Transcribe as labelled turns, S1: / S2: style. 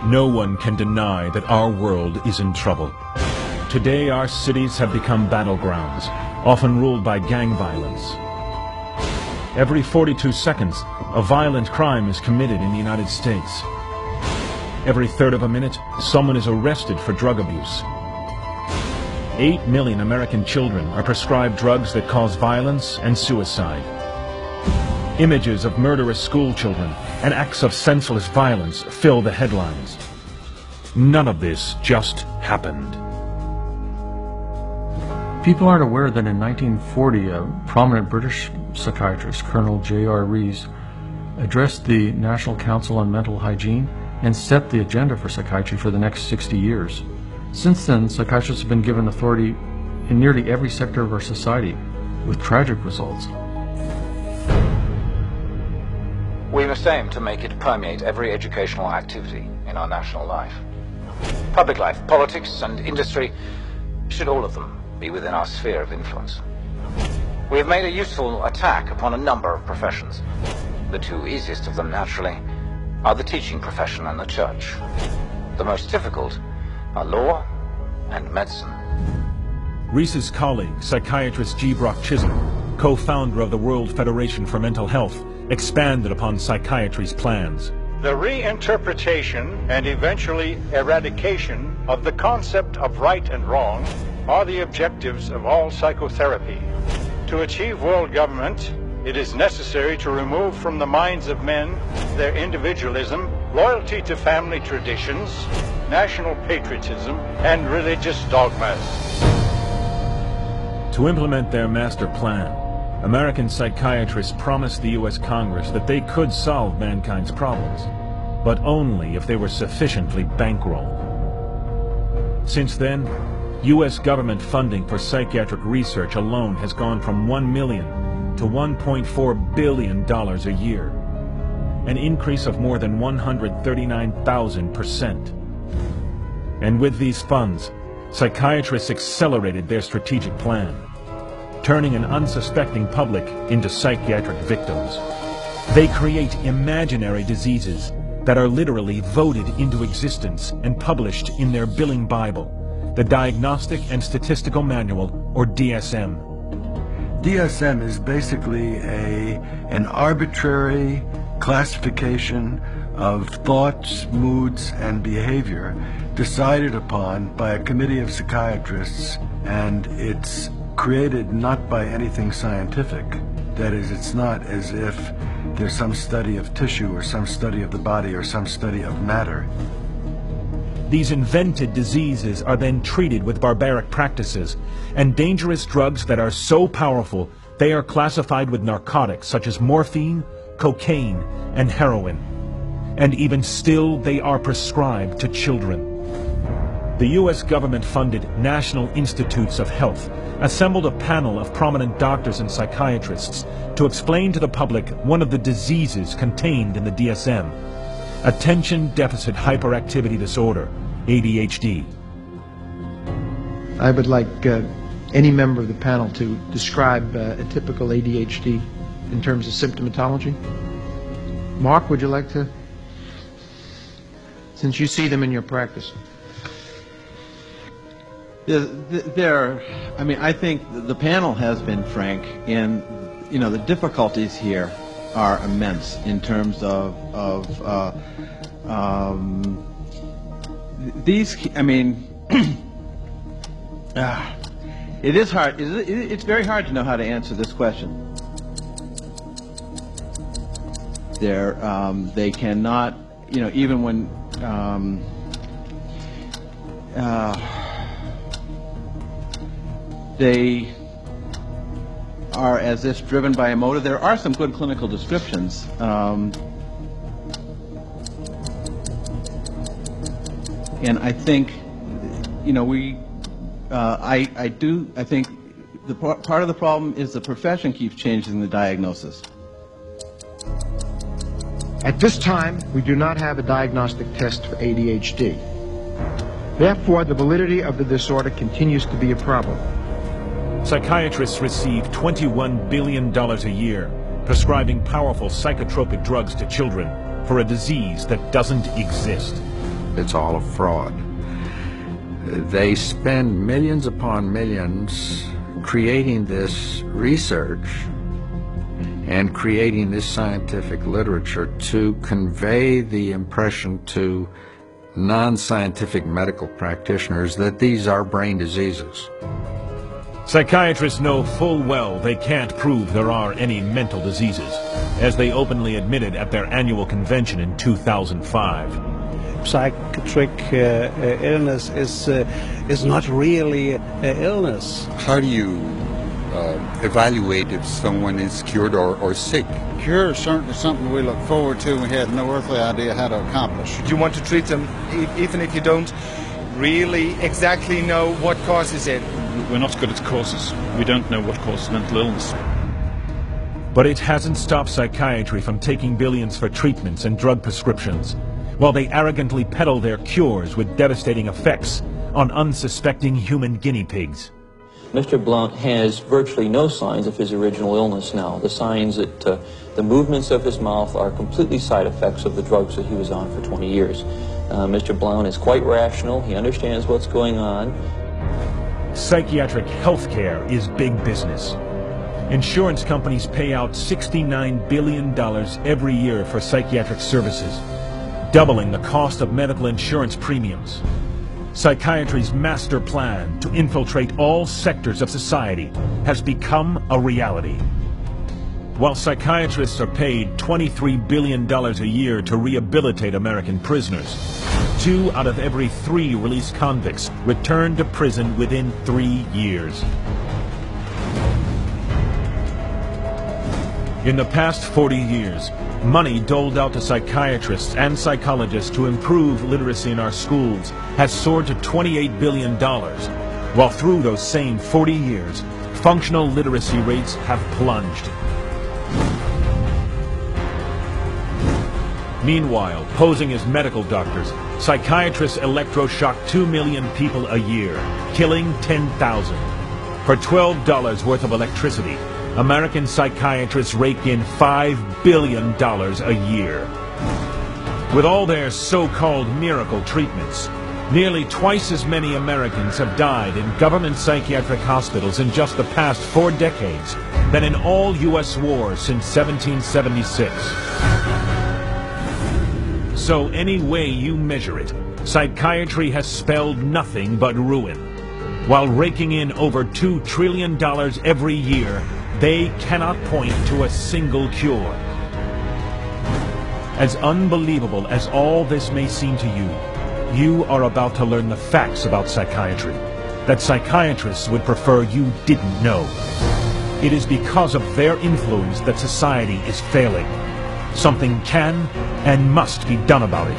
S1: No one can deny that our world is in trouble. Today, our cities have become battlegrounds, often ruled by gang violence. Every 42 seconds, a violent crime is committed in the United States. Every third of a minute, someone is arrested for drug abuse. 8 million American children are prescribed drugs that cause violence and suicide. Images of murderous school children and acts of senseless violence fill the headlines. None of this just happened.
S2: People aren't aware that in 1940, a prominent British psychiatrist, Colonel J.R. Rees, addressed the National Council on Mental Hygiene and set the agenda for psychiatry for the next 60 years. Since then, psychiatrists have been given authority in nearly every sector of our society, with tragic results.
S3: We must aim to make it permeate every educational activity in our national life. Public life, politics, and industry should all of them be within our sphere of influence. We have made a useful attack upon a number of professions. The two easiest of them, naturally, are the teaching profession and the church. The most difficult are law and medicine.
S1: Rees's colleague, psychiatrist G. Brock Chisholm, co-founder of the World Federation for Mental Health, expanded upon psychiatry's plans.
S4: The reinterpretation and eventually eradication of the concept of right and wrong are the objectives of all psychotherapy. To achieve world government, it is necessary to remove from the minds of men their individualism, loyalty to family traditions, national patriotism, and religious dogmas.
S1: To implement their master plan, American psychiatrists promised the U.S. Congress that they could solve mankind's problems, but only if they were sufficiently bankrolled. Since then, U.S. government funding for psychiatric research alone has gone from $1 million to $1.4 billion a year, an increase of more than 139,000%. And with these funds, psychiatrists accelerated their strategic plan, turning an unsuspecting public into psychiatric victims. They create imaginary diseases that are literally voted into existence and published in their billing Bible, the Diagnostic and Statistical Manual, or DSM.
S5: DSM is basically an arbitrary classification of thoughts, moods, and behavior decided upon by a committee of psychiatrists, and it's created not by anything scientific. That is, it's not as if there's some study of tissue or some study of the body or some study of matter.
S1: These invented diseases are then treated with barbaric practices and dangerous drugs that are so powerful they are classified with narcotics such as morphine, cocaine, and heroin. And even still, they are prescribed to children. The U.S. government-funded National Institutes of Health assembled a panel of prominent doctors and psychiatrists to explain to the public one of the diseases contained in the DSM, Attention Deficit Hyperactivity Disorder, ADHD.
S6: I would like any member of the panel to describe a typical ADHD in terms of symptomatology. Mark, would you like to? Since you see them in your practice.
S7: I think the panel has been frank, and the difficulties here are immense in terms of these. It is hard. It's very hard to know how to answer this question. They cannot, even when. They are as if driven by a motive. There are some good clinical descriptions. And I think, I think part of the problem is the profession keeps changing the diagnosis.
S6: At this time, we do not have a diagnostic test for ADHD. Therefore, the validity of the disorder continues to be a problem.
S1: Psychiatrists receive $21 billion a year, prescribing powerful psychotropic drugs to children for a disease that doesn't exist.
S8: It's all a fraud. They spend millions upon millions creating this research and creating this scientific literature to convey the impression to non-scientific medical practitioners that these are brain diseases.
S1: Psychiatrists know full well they can't prove there are any mental diseases, as they openly admitted at their annual convention in 2005.
S9: Psychiatric illness is not really an illness.
S10: How do you evaluate if someone is cured or sick?
S11: Cure is certainly something we look forward to. We had no earthly idea how to accomplish.
S12: You want to treat them even if you don't really exactly know what causes it.
S13: We're not good at causes. We don't know what causes mental illness.
S1: But it hasn't stopped psychiatry from taking billions for treatments and drug prescriptions, while they arrogantly peddle their cures with devastating effects on unsuspecting human guinea pigs.
S14: Mr. Blount has virtually no signs of his original illness now. The signs that the movements of his mouth are completely side effects of the drugs that he was on for 20 years. Mr. Blount is quite rational. He understands what's going on.
S1: Psychiatric health care is big business. Insurance companies pay out $69 billion every year for psychiatric services, doubling the cost of medical insurance premiums. Psychiatry's master plan to infiltrate all sectors of society has become a reality. While psychiatrists are paid $23 billion a year to rehabilitate American prisoners, 2 out of every 3 released convicts return to prison within 3 years. In the past 40 years, money doled out to psychiatrists and psychologists to improve literacy in our schools has soared to $28 billion, while through those same 40 years, functional literacy rates have plunged. Meanwhile, posing as medical doctors, psychiatrists electroshock 2 million people a year, killing 10,000. For $12 worth of electricity, American psychiatrists rake in $5 billion a year. With all their so-called miracle treatments, nearly twice as many Americans have died in government psychiatric hospitals in just the past 4 decades than in all U.S. wars since 1776. So any way you measure it, psychiatry has spelled nothing but ruin. While raking in over $2 trillion every year, they cannot point to a single cure. As unbelievable as all this may seem to you, you are about to learn the facts about psychiatry that psychiatrists would prefer you didn't know. It is because of their influence that society is failing. Something can and must be done about it.